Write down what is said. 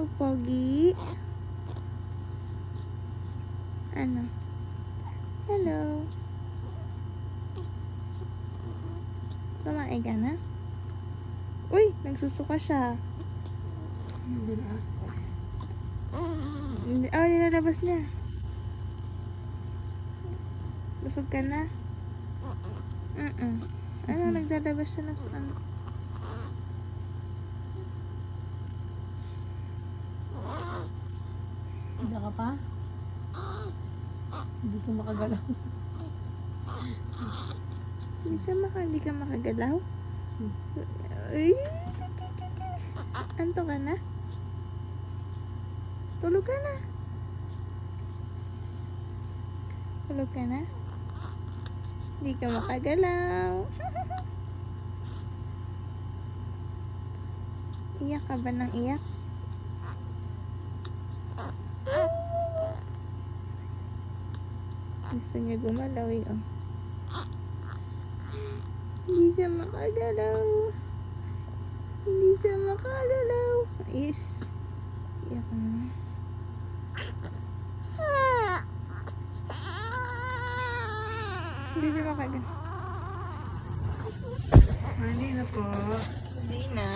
Oh, pogi. Ano? Hello. Kumain ka na? Uy, nagsusuka siya. Oh, nilalabas niya. Busog ka na? Ano, naglalabas siya na sa ano? Hindi ka pa? Hindi ka makagalaw. Hindi ka makagalaw? Uy! Anto ka na? Tulog ka na? Tulog ka na? Hindi ka makagalaw. Iyak ka ba ng iyak? Gusto niya gumalaw eh, oh. Hindi siya makagalaw. Hindi siya makagalaw. Yes. Iyak na. Hindi siya makagalaw. Hindi na po. Hindi na.